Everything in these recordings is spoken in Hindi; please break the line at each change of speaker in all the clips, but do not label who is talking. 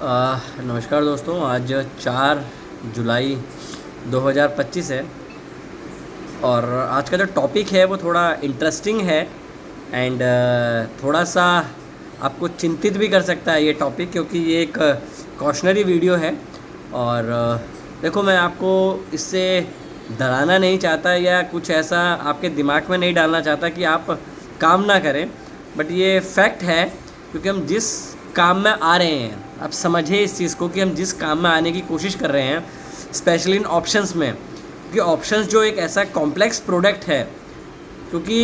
नमस्कार दोस्तों। आज 4 जुलाई 2025 है और आज का जो टॉपिक है वो थोड़ा इंटरेस्टिंग है एंड थोड़ा सा आपको चिंतित भी कर सकता है ये टॉपिक, क्योंकि ये एक कॉशनरी वीडियो है। और देखो, मैं आपको इससे डराना नहीं चाहता या कुछ ऐसा आपके दिमाग में नहीं डालना चाहता कि आप काम ना करें, बट ये फैक्ट है। क्योंकि हम जिस काम में आ रहे हैं, आप समझिए इस चीज़ को कि हम जिस काम में आने की कोशिश कर रहे हैं, स्पेशली इन ऑप्शंस में, क्योंकि ऑप्शंस जो एक ऐसा कॉम्प्लेक्स प्रोडक्ट है, क्योंकि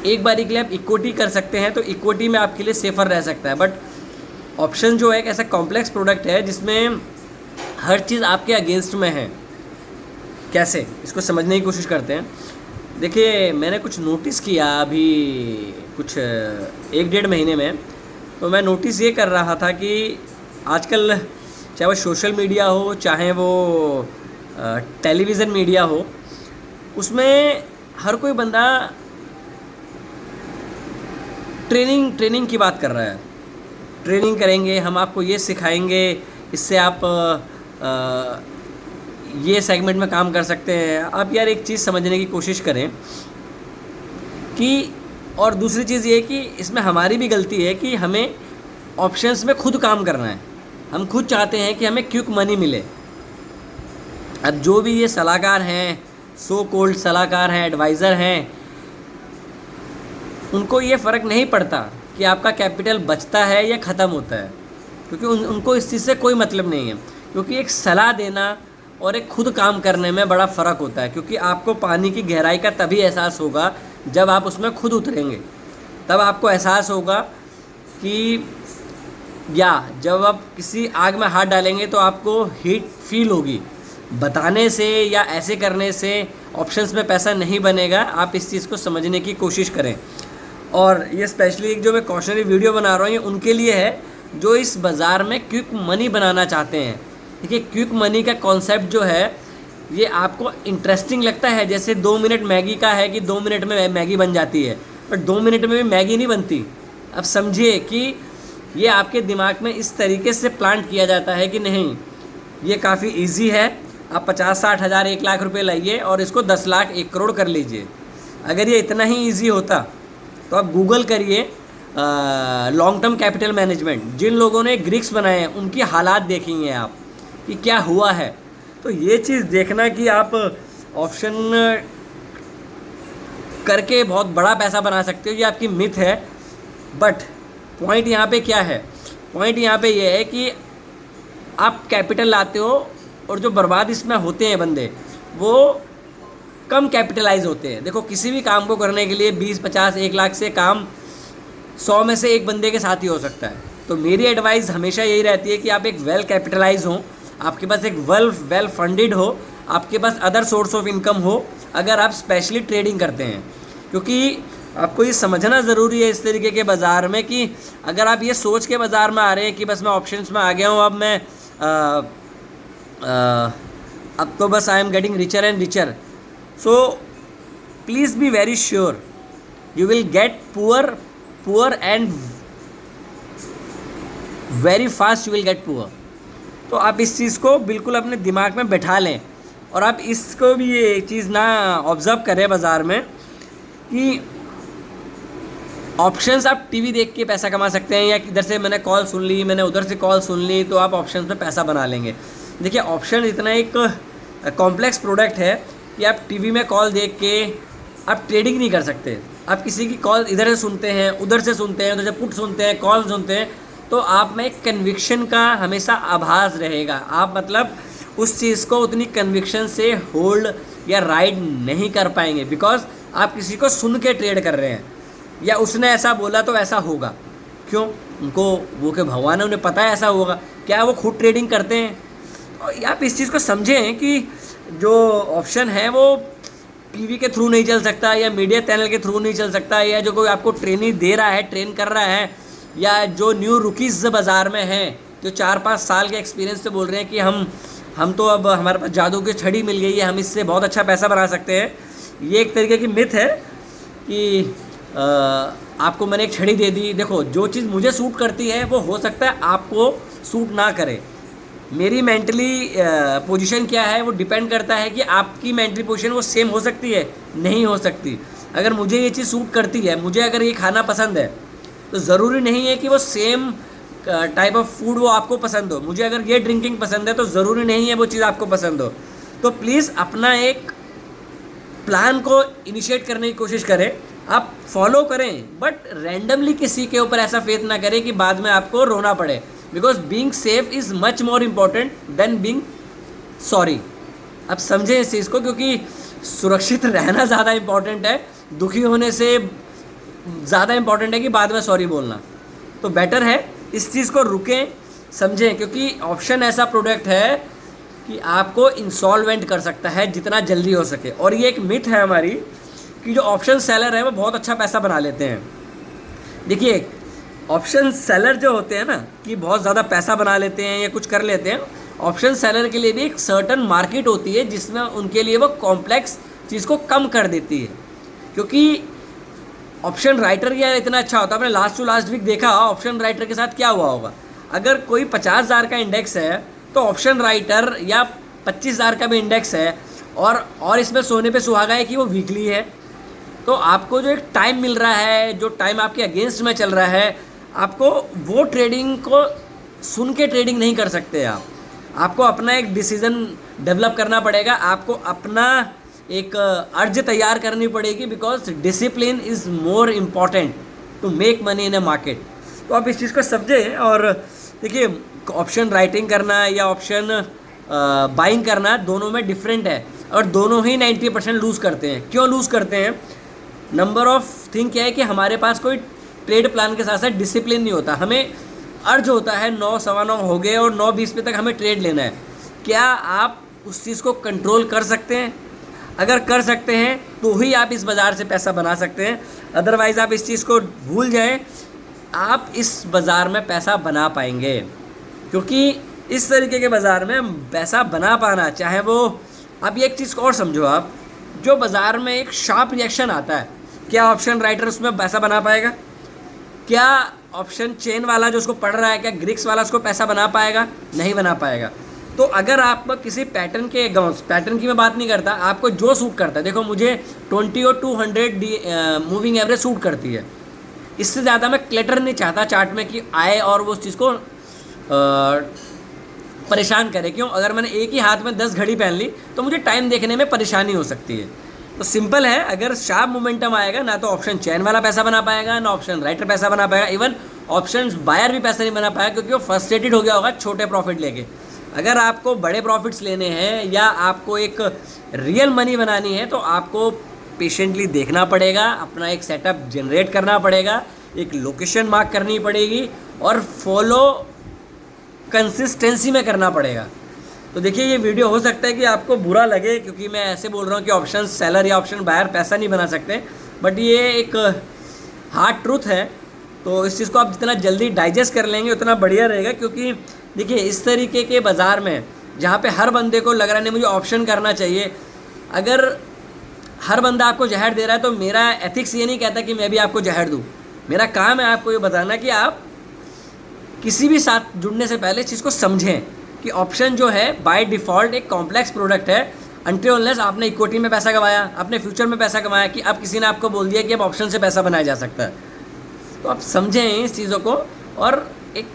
एक बारी के लिए आप इक्विटी कर सकते हैं तो इक्विटी में आपके लिए सेफ़र रह सकता है, बट ऑप्शन जो है एक ऐसा कॉम्प्लेक्स प्रोडक्ट है जिसमें हर चीज़ आपके अगेंस्ट में है। कैसे, इसको समझने की कोशिश करते हैं। देखिए, मैंने कुछ नोटिस किया अभी कुछ 1-1.5 महीने में। तो मैं नोटिस ये कर रहा था कि आजकल चाहे वो सोशल मीडिया हो, चाहे वो टेलीविज़न मीडिया हो, उसमें हर कोई बंदा ट्रेनिंग की बात कर रहा है। ट्रेनिंग करेंगे, हम आपको ये सिखाएंगे, इससे आप ये सेगमेंट में काम कर सकते हैं। आप यार एक चीज़ समझने की कोशिश करें कि, और दूसरी चीज़ ये कि इसमें हमारी भी गलती है कि हमें ऑप्शंस में खुद काम करना है। हम खुद चाहते हैं कि हमें क्विक मनी मिले। अब जो भी ये सलाहकार हैं, सो कोल्ड सलाहकार हैं, एडवाइज़र हैं, उनको ये फ़र्क नहीं पड़ता कि आपका कैपिटल बचता है या ख़त्म होता है, क्योंकि उनको इस चीज़ से कोई मतलब नहीं है। क्योंकि एक सलाह देना और एक खुद काम करने में बड़ा फ़र्क होता है। क्योंकि आपको पानी की गहराई का तभी एहसास होगा जब आप उसमें खुद उतरेंगे। तब आपको एहसास होगा कि, या जब आप किसी आग में हाथ डालेंगे तो आपको हीट फील होगी। बताने से या ऐसे करने से ऑप्शंस में पैसा नहीं बनेगा। आप इस चीज़ को समझने की कोशिश करें। और ये स्पेशली जो मैं कॉशनरी वीडियो बना रहा हूँ, ये उनके लिए है जो इस बाज़ार में क्विक मनी बनाना चाहते हैं। देखिए, क्विक मनी का कॉन्सेप्ट जो है ये आपको इंटरेस्टिंग लगता है, जैसे 2 मिनट मैगी का है कि 2 मिनट में मैगी बन जाती है, पर 2 मिनट में भी मैगी नहीं बनती। अब समझिए कि ये आपके दिमाग में इस तरीके से प्लांट किया जाता है कि नहीं, ये काफ़ी इजी है। आप 50-60 हज़ार 1 लाख रुपए लाइए और इसको 10 लाख 1 करोड़ कर लीजिए। अगर ये इतना ही ईजी होता तो आप गूगल करिए लॉन्ग टर्म कैपिटल मैनेजमेंट। जिन लोगों ने ग्रिक्स बनाए हैं उनकी हालात देखेंगे आप कि क्या हुआ है। तो ये चीज़ देखना कि आप ऑप्शन करके बहुत बड़ा पैसा बना सकते हो, ये आपकी मिथ है। बट पॉइंट यहाँ पे क्या है? पॉइंट यहाँ पे ये है कि आप कैपिटल लाते हो और जो बर्बाद इसमें होते हैं बंदे, वो कम कैपिटलाइज होते हैं। देखो, किसी भी काम को करने के लिए 20, 50, 1 लाख से काम 100 में से एक बंदे के साथ ही हो सकता है। तो मेरी एडवाइस हमेशा यही रहती है कि आप एक वेल कैपिटलाइज हो, आपके पास एक वेल फंडेड हो, आपके पास अदर सोर्स ऑफ इनकम हो, अगर आप स्पेशली ट्रेडिंग करते हैं। क्योंकि आपको ये समझना ज़रूरी है इस तरीके के बाज़ार में कि अगर आप ये सोच के बाज़ार में आ रहे हैं कि बस मैं ऑप्शंस में आ गया हूँ, अब मैं अब तो बस I am getting richer and richer, so please be very sure you will get poor and very fast you will get poor. तो आप इस चीज़ को बिल्कुल अपने दिमाग में बैठा लें और आप इसको भी ये चीज़ ना ऑब्ज़र्व करें बाज़ार में कि ऑप्शंस आप टीवी देख के पैसा कमा सकते हैं, या इधर से मैंने कॉल सुन ली, मैंने उधर से कॉल सुन ली, तो आप ऑप्शंस में पैसा बना लेंगे। देखिए, ऑप्शन इतना एक कॉम्प्लेक्स प्रोडक्ट है कि आप टीवी में कॉल देख के आप ट्रेडिंग नहीं कर सकते। आप किसी की कॉल इधर से सुनते हैं, उधर से सुनते हैं, उधर से पुट सुनते हैं, कॉल सुनते हैं, तो आप में कन्विक्शन का हमेशा आभास रहेगा। आप मतलब उस चीज़ को उतनी कन्विक्शन से होल्ड या राइड नहीं कर पाएंगे, बिकॉज आप किसी को सुन के ट्रेड कर रहे हैं, या उसने ऐसा बोला तो ऐसा होगा। क्यों? उनको वो के भगवान है, उन्हें पता है ऐसा होगा। क्या वो खुद ट्रेडिंग करते हैं? और आप इस चीज़ को समझें कि जो ऑप्शन है वो टीवी के थ्रू नहीं चल सकता, या मीडिया चैनल के थ्रू नहीं चल सकता, या जो कोई आपको ट्रेनिंग दे रहा है, ट्रेन कर रहा है, या जो न्यू रुकीज़ बाज़ार में हैं, जो 4-5 साल के एक्सपीरियंस से बोल रहे हैं कि हम तो अब हमारे पास जादू की छड़ी मिल गई है, हम इससे बहुत अच्छा पैसा बना सकते हैं। ये एक तरीके की मिथ है कि आपको मैंने एक छड़ी दे दी, देखो जो चीज़ मुझे सूट करती है वो हो सकता है आपको सूट ना करे। मेरी मेंटली पोजीशन क्या है वो डिपेंड करता है कि आपकी मेंटली पोजीशन वो सेम हो सकती है, नहीं हो सकती। अगर मुझे ये चीज़ सूट करती है, मुझे अगर ये खाना पसंद है, तो ज़रूरी नहीं है कि वो सेम टाइप ऑफ फूड वो आपको पसंद हो। मुझे अगर ये ड्रिंकिंग पसंद है तो ज़रूरी नहीं है वो चीज़ आपको पसंद हो। तो प्लीज़ अपना एक प्लान को इनिशिएट करने की कोशिश करें, आप फॉलो करें, बट रैंडमली किसी के ऊपर ऐसा फेथ ना करें कि बाद में आपको रोना पड़े। Because being safe is much more important than being sorry. अब समझें इस चीज़ को, क्योंकि सुरक्षित रहना ज़्यादा इम्पॉर्टेंट है, दुखी होने से ज़्यादा इम्पॉर्टेंट है कि बाद में सॉरी बोलना। तो बेटर है इस चीज़ को रुकें, समझें, क्योंकि ऑप्शन ऐसा प्रोडक्ट है कि आपको इंसॉल्वेंट कर सकता है जितना जल्दी हो सके। और ये एक मिथ है हमारी कि जो ऑप्शन सेलर है वो बहुत अच्छा पैसा बना लेते हैं। देखिए, ऑप्शन सेलर जो होते हैं ना कि बहुत ज़्यादा पैसा बना लेते हैं या कुछ कर लेते हैं, ऑप्शन सेलर के लिए भी एक सर्टन मार्केट होती है जिसमें उनके लिए वो कॉम्प्लेक्स चीज़ को कम कर देती है। क्योंकि ऑप्शन राइटर या इतना अच्छा होता है, आपने लास्ट टू लास्ट वीक देखा ऑप्शन राइटर के साथ क्या हुआ होगा। अगर कोई 50,000 का इंडेक्स है तो ऑप्शन राइटर या 25,000 का भी इंडेक्स है और इसमें सोने पे सुहागा है कि वो वीकली है, तो आपको जो एक टाइम मिल रहा है, जो टाइम आपके अगेंस्ट में चल रहा है, आपको वो ट्रेडिंग को सुन के ट्रेडिंग नहीं कर सकते आपको अपना एक डिसीज़न डेवलप करना पड़ेगा, आपको अपना एक अर्ज तैयार करनी पड़ेगी। Because discipline is more important to make money in a market. तो आप इस चीज़ को समझें। और देखिए, ऑप्शन राइटिंग करना या ऑप्शन बाइंग करना दोनों में डिफरेंट है, और दोनों ही 90% लूज़ करते हैं। क्यों लूज़ करते हैं? नंबर ऑफ थिंग क्या है कि हमारे पास कोई ट्रेड प्लान के साथ साथ डिसिप्लिन नहीं होता। हमें अर्ज होता है 9 सवा 9 हो गए और 9:20 पे तक हमें ट्रेड लेना है। क्या आप उस चीज़ को कंट्रोल कर सकते हैं? अगर कर सकते हैं तो ही आप इस बाज़ार से पैसा बना सकते हैं, अदरवाइज़ आप इस चीज़ को भूल जाएं, आप इस बाज़ार में पैसा बना पाएंगे। क्योंकि इस तरीके के बाज़ार में पैसा बना पाना, चाहे वो आप एक चीज़ को और समझो, आप जो बाज़ार में एक शार्प रिएक्शन आता है, क्या ऑप्शन राइटर उसमें पैसा बना पाएगा? क्या ऑप्शन चेन वाला जो उसको पढ़ रहा है, क्या ग्रिक्स वाला उसको पैसा बना पाएगा? नहीं बना पाएगा। तो अगर आप किसी पैटर्न के पैटर्न की मैं बात नहीं करता, आपको जो सूट करता है, देखो मुझे 20 और 200 मूविंग एवरेज सूट करती है, इससे ज़्यादा मैं क्लटर नहीं चाहता चार्ट में कि आए और वो उस चीज़ को परेशान करे। क्यों? अगर मैंने एक ही हाथ में 10 घड़ी पहन ली तो मुझे टाइम देखने में परेशानी हो सकती है। तो सिंपल है, अगर शार्प मोमेंटम आएगा ना तो ऑप्शन चैन वाला पैसा बना पाएगा, ना ऑप्शन राइटर पैसा बना पाएगा, इवन ऑप्शन बायर भी पैसा नहीं बना पाएगा, क्योंकि वो फ्रस्ट्रेटेड हो गया होगा छोटे प्रॉफिट लेके। अगर आपको बड़े प्रॉफिट्स लेने हैं या आपको एक रियल मनी बनानी है तो आपको पेशेंटली देखना पड़ेगा, अपना एक सेटअप जनरेट करना पड़ेगा, एक लोकेशन मार्क करनी पड़ेगी और फॉलो कंसिस्टेंसी में करना पड़ेगा। तो देखिए, ये वीडियो हो सकता है कि आपको बुरा लगे, क्योंकि मैं ऐसे बोल रहा हूँ कि ऑप्शन सेलर या ऑप्शन बायर पैसा नहीं बना सकते, बट ये एक हार्ड ट्रूथ है। तो इस चीज़ को आप जितना जल्दी डाइजेस्ट कर लेंगे उतना बढ़िया रहेगा। क्योंकि देखिए, इस तरीके के बाज़ार में जहाँ पे हर बंदे को लग रहा है नहीं मुझे ऑप्शन करना चाहिए, अगर हर बंदा आपको जहर दे रहा है तो मेरा एथिक्स ये नहीं कहता कि मैं भी आपको जहर दूँ। मेरा काम है आपको ये बताना कि आप किसी भी साथ जुड़ने से पहले इस चीज़ को समझें कि ऑप्शन जो है बाय डिफ़ॉल्ट एक कॉम्प्लेक्स प्रोडक्ट है। अनटिल अनलेस आपने इक्विटी में पैसा कमाया, आपने फ्यूचर में पैसा कमाया, कि अब किसी ने आपको बोल दिया कि अब ऑप्शन से पैसा बनाया जा सकता है। तो आप समझें इस चीज़ों को और एक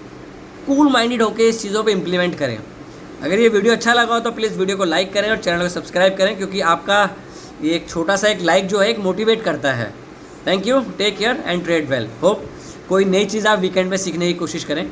कूल माइंडेड होकर इस चीज़ों पे इम्प्लीमेंट करें। अगर ये वीडियो अच्छा लगा हो तो प्लीज़ वीडियो को लाइक करें और चैनल को सब्सक्राइब करें, क्योंकि आपका ये एक छोटा सा एक लाइक जो है एक मोटिवेट करता है। Thank you, take care and trade well. Hope कोई नई चीज़ आप वीकेंड में सीखने की कोशिश करें।